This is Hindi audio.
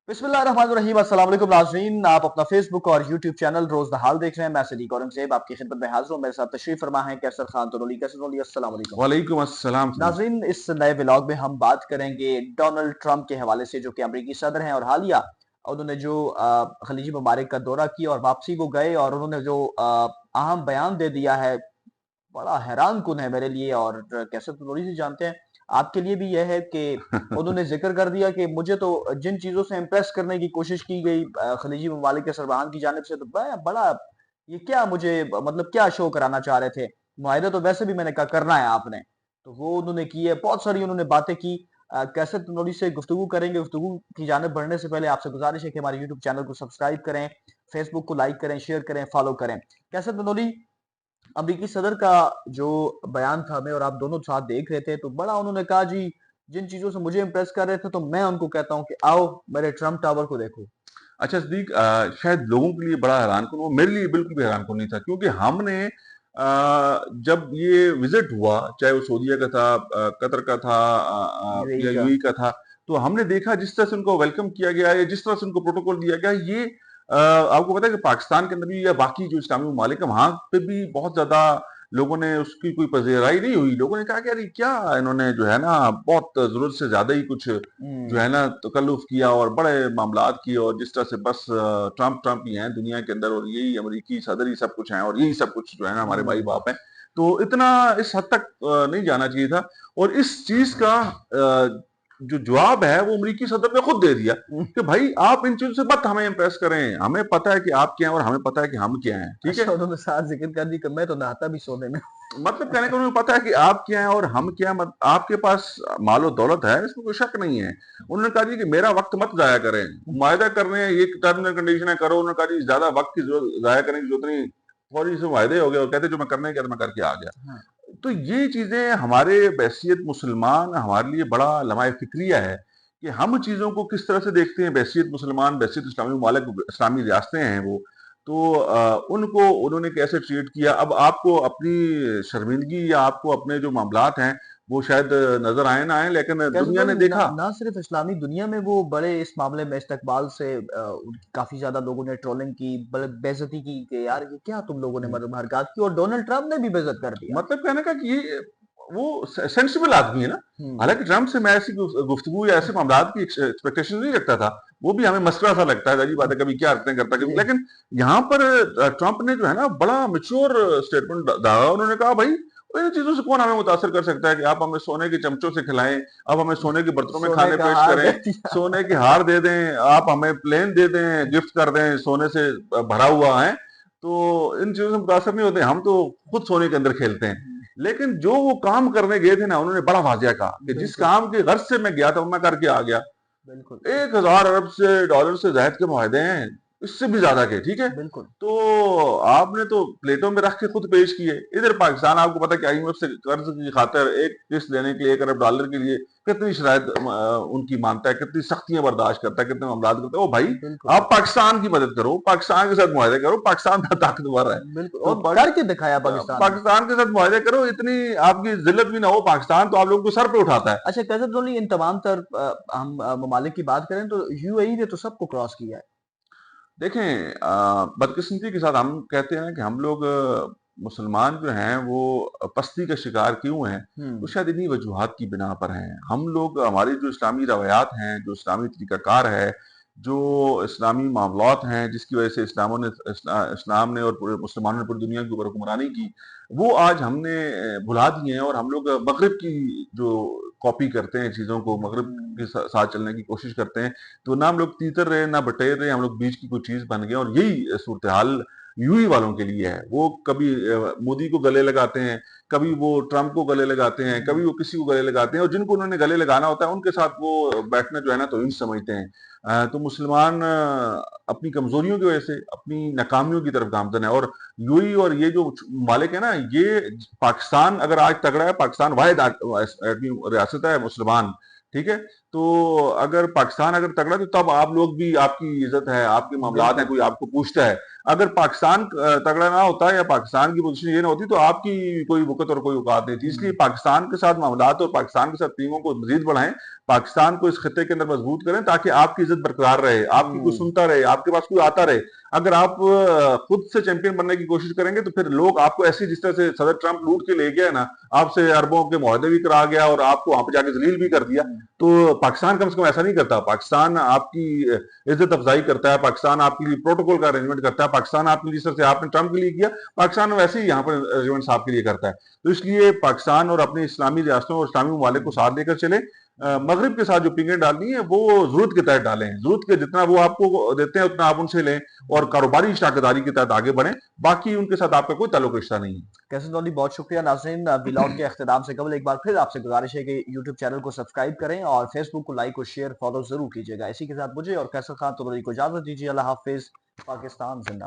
बिस्मिल्लाहिर्रहमानिर्रहीम। अस्सलाम वालेकुम नाज़रीन, आप अपना फेसबुक और यूट्यूब चैनल रोज द हाल देख रहे हैं। मैं सदीक औरंगजेब आपकी खिदमत में हाजिर हूँ। मेरे साथ तशरीफ फरमा है कैसर खान तनोली। कैसर तनोली, अस्सलाम वालेकुम। वालेकुम अस्सलाम सलीम। नाज़रीन, इस नए व्लॉग में हम बात करेंगे डोनाल्ड ट्रंप के हवाले से, जो कि अमरीकी सदर हैं और हालिया उन्होंने जो खलीजी ममालिक का दौरा किया और वापसी वो गए और उन्होंने जो अहम बयान दे दिया है, बड़ा हैरान कुन है मेरे लिए और कैसे तो थोड़ी सी जानते हैं आपके लिए भी यह है कि उन्होंने जिक्र कर दिया कि मुझे तो जिन चीजों से इम्प्रेस करने की कोशिश की गई खलीजी ममालिक के सरबराहान की जानिब से, तो बड़ा बड़ा ये क्या मुझे मतलब क्या शो कराना चाह रहे थे। मुआहिदा तो वैसे भी मैंने कहा करना है आपने, तो वो उन्होंने की है। बहुत सारी उन्होंने बातें की। कैसे तनोली से गुफ्तगू करेंगे। गुफ्तगू की जानिब बढ़ने से पहले आपसे गुजारिश है कि हमारे यूट्यूब चैनल को सब्सक्राइब करें, फेसबुक को लाइक करें, शेयर करें, फॉलो करें। कैसे तनोली, अमरीकी सदर का जो बयान था, मैं और आप दोनों साथ देख रहे थे, तो बड़ा उन्होंने कहा जी, जिन चीजों से मुझे इंप्रेस कर रहे थे, तो मैं उनको कहता हूं कि आओ मेरे ट्रम्प टावर को देखो। अच्छा सदीक, शायद लोगों के लिए बड़ा हैरानकुन, वो मेरे लिए बिल्कुल भी हैरानकुन नहीं था, क्योंकि हमने जब ये विजिट हुआ, चाहे वो सऊदीया का था, कतर का था, यूएई या का। यूएई का था, तो हमने देखा जिस तरह से उनको वेलकम किया गया या जिस तरह से उनको प्रोटोकॉल दिया गया, ये आपको पता है कि पाकिस्तान के अंदर भी या बाकी जो इस्लामी ममालिक है वहां पे भी बहुत ज्यादा लोगों ने उसकी कोई पजेराई नहीं हुई। लोगों ने कहा कि यार ये क्या, इन्होंने जो है ना बहुत जरूरत से ज्यादा ही कुछ जो है हम्म। ना तकल्लुफ किया और बड़े मामलात किए, और जिस तरह से बस ट्रम्प ट्रम्प ही हैं दुनिया के अंदर, और यही अमेरिकी सदर ही सब कुछ हैं, और यही सब कुछ जो है ना हमारे भाई हम्म। बाप हैं। तो इतना इस हद तक नहीं जाना चाहिए था। और इस चीज का जो जवाब है वो अमेरिकी सदर ने खुद दे दिया हम्म। कि भाई आप इन चीजों से मत हमें इंप्रेस करें, हमें पता है कि आप क्या हैं और हमें पता है कि हम क्या हैं, ठीक है। अच्छा, उन्होंने साथ जिक्र कर दी कि मैं तो नहाता भी सोने में। मतलब कहने का उन्हें पता है कि आप क्या हैं और हम क्या हैं, आपके पास मालो दौलत है, इसमें कोई शक नहीं है। उन्होंने कहा जी कि मेरा वक्त मत जाया करें, मुआहदा करने हैं, ये टर्म्स एंड कंडीशन है, करो। उन्होंने कहा जी ज्यादा वक्त की जाया करने की जरूरत नहीं, फौरी से मुआहदे हो गए और कहते जो मैं करने गया था मैं करके आ गया। हाँ। तो ये चीजें हमारे बैसियत मुसलमान हमारे लिए बड़ा लम्हा फिक्रिया है कि हम चीजों को किस तरह से देखते हैं। बैसियत मुसलमान, बैसियत इस्लामी ममालिक, इस्लामी रियासतें हैं वो, तो उनको उन्होंने कैसे ट्रीट किया। अब आपको अपनी शर्मिंदगी या आपको अपने जो मामलात हैं वो शायद नजर आए ना आए, लेकिन कैसे दुनिया तो ने ना, देखा। ना सिर्फ इस्लामी दुनिया में वो बड़े इस मामले में इस्तकबाल से काफी ज्यादा लोगों ने ट्रोलिंग की, बड़े बेइज्जती की कि यार ये क्या तुम लोगों ने मतलब हरकत की, और डोनाल्ड ट्रम्प ने भी बेइज्जत कर दिया। मतलब कहने का कि ये वो सेंसिबल आदमी है ना। हम्म। हालांकि ट्रम्प से मैं ऐसी गुफ्तगू या ऐसे मामलात की एक्सपेक्टेशन नहीं रखता था, वो भी हमें मसला सा लगता है, अजीब बात है, कभी क्या हरकतें करता है कभी। जी। लेकिन यहाँ पर ट्रम्प ने जो है ना बड़ा मेच्योर स्टेटमेंट दागा। उन्होंने कहा भाई इन चीजों से कौन हमें मुतासर कर सकता है कि आप हमें सोने के चमचों से खिलाएं, आप हमें सोने के बर्तनों में सोने खाने का पेश हार करें, दे दिया। सोने के हार दे दें, आप हमें प्लेन दे दें, गिफ्ट कर दें, सोने से भरा हुआ है, तो इन चीजों से मुतासर नहीं होते, हम तो खुद सोने के अंदर खेलते हैं। लेकिन जो वो काम करने गए थे ना, उन्होंने बड़ा वाजिया कहा कि जिस बिल्कुल। काम के गर्ज से मैं गया था वो मैं करके आ गया। बिल्कुल। 1,000 अरब से डॉलर से जायद के मुआहदे हैं, इससे भी ज्यादा के, ठीक है। बिल्कुल। तो आपने तो प्लेटों में रख के खुद पेश किए। इधर पाकिस्तान आपको पता है कि आईएमएफ से कर्ज की खातिर एक किस्त देने के लिए 1 अरब डॉलर के लिए कितनी शराइत उनकी मानता है, कितनी सख्तियां बर्दाश्त करता है, कितने मामला करता है। ओ भाई, बिल्कुल। आप पाकिस्तान की मदद करो, पाकिस्तान के साथ मुआहदे करो, पाकिस्तान का ताकतवर है। बिल्कुल, तो और करके दिखाया पाकिस्तान ने। पाकिस्तान के साथ मुआहदे करो, इतनी आपकी जिल्लत भी ना हो, पाकिस्तान तो आप लोगों को सर पे उठाता है। अच्छा, कैसे तो नहीं, इन तमाम तर हम ममालिक की बात करें तो यूएई ने तो सबको क्रॉस किया है। देखें, बदकिस्मती के साथ हम कहते हैं कि हम लोग मुसलमान जो हैं वो पस्ती का शिकार क्यों हैं, तो हम्म। शायद इन्हीं वजूहात की बिना पर हैं। हम लोग, हमारी जो इस्लामी रवायात हैं, जो इस्लामी तरीक़ाकार है, जो इस्लामी मामलात हैं, जिसकी वजह से इस्लाम ने और पूरे मुसलमानों ने पूरी दुनिया के ऊपर हुक्मरानी की, वो आज हमने भुला दी हैं। और हम लोग मगरिब की जो कॉपी करते हैं चीज़ों को, मगरिब के साथ चलने की कोशिश करते हैं, तो ना हम लोग तीतर रहे ना बटेर रहे, हम लोग बीच की कोई चीज बन गए। और यही सूरत हाल यूही वालों के लिए है। वो कभी मोदी को गले लगाते हैं, कभी वो ट्रंप को गले लगाते हैं, कभी वो किसी को गले लगाते हैं, और जिनको उन्होंने गले लगाना होता है उनके साथ वो बैठना जो है ना तो इन समझते हैं। तो मुसलमान अपनी कमजोरियों की वजह से अपनी नाकामियों की तरफ गामजन है। और यूही और ये जो मालिक है ना, ये पाकिस्तान अगर आज तगड़ा है, पाकिस्तान वाहिद रियासत है मुसलमान, ठीक है? तो अगर पाकिस्तान अगर तगड़ा है, तो तब आप लोग भी, आपकी इज़्ज़त है, आपके मामलात हैं, बिल्कुल। कोई आपको पूछता है। अगर पाकिस्तान तगड़ा ना होता या पाकिस्तान की पोज़ीशन ये ना होती, तो आपकी कोई वक़्त और कोई औकात नहीं थी। इसलिए हुँ, पाकिस्तान के साथ मामलात और पाकिस्तान के साथ टीमों को मज़ीद बढ़ाएँ, पाकिस्तान को इस खित्ते के अंदर मज़बूत करें, ताकि आपकी इज़्ज़त बरकरार रहे, आपकी कोई हुँ। सुनता रहे, आपके पास कोई आता रहे। अगर आप खुद से चैंपियन बनने की कोशिश करेंगे, तो फिर लोग आपको ऐसे, जिस तरह से सदर ट्रंप लूट के ले गया ना, आपसे अरबों के मुआहदे भी करा गया और आपको वहाँ पे जाके ज़लील भी कर दिया। हुँ, तो पाकिस्तान कम से कम ऐसा नहीं करता। पाकिस्तान आपकी इज़्ज़त अफ़ज़ाई करता है, पाकिस्तान आपके लिए प्रोटोकॉल का अरेंजमेंट करता है, पाकिस्तान आपके लिए, जिस तरह से आपने ट्रंप के लिए किया, पाकिस्तान वैसे ही यहाँ पर अरेंजमेंट्स आपके लिए करता है। तो इसलिए पाकिस्तान और अपनी इस्लामी रियासतों और इस्लामी ममालिक को हुँ। साथ लेकर चले। मगरिब के साथ जो पिंगें डालनी है, वो ज़रूरत के तहत डालें। ज़रूरत के जितना वो आपको देते हैं, उतना आप उनसे लें और कारोबारी शराकतदारी के तहत आगे बढ़ें। बाकी उनके साथ आपका कोई ताल्लुक रिश्ता नहीं है। कैसे टोनी, बहुत शुक्रिया। नाज़रीन, व्लॉग के अख्ताम से कबल एक बार फिर आपसे गुज़ारिश है कि यूट्यूब चैनल को सब्सक्राइब करें और फेसबुक को लाइक और शेयर, फॉलो ज़रूर कीजिएगा। इसी के साथ मुझे और कैसर खान तोमरी को इजाज़त दीजिए। अल्लाह हाफ़िज़। पाकिस्तान ज़िंदाबाद।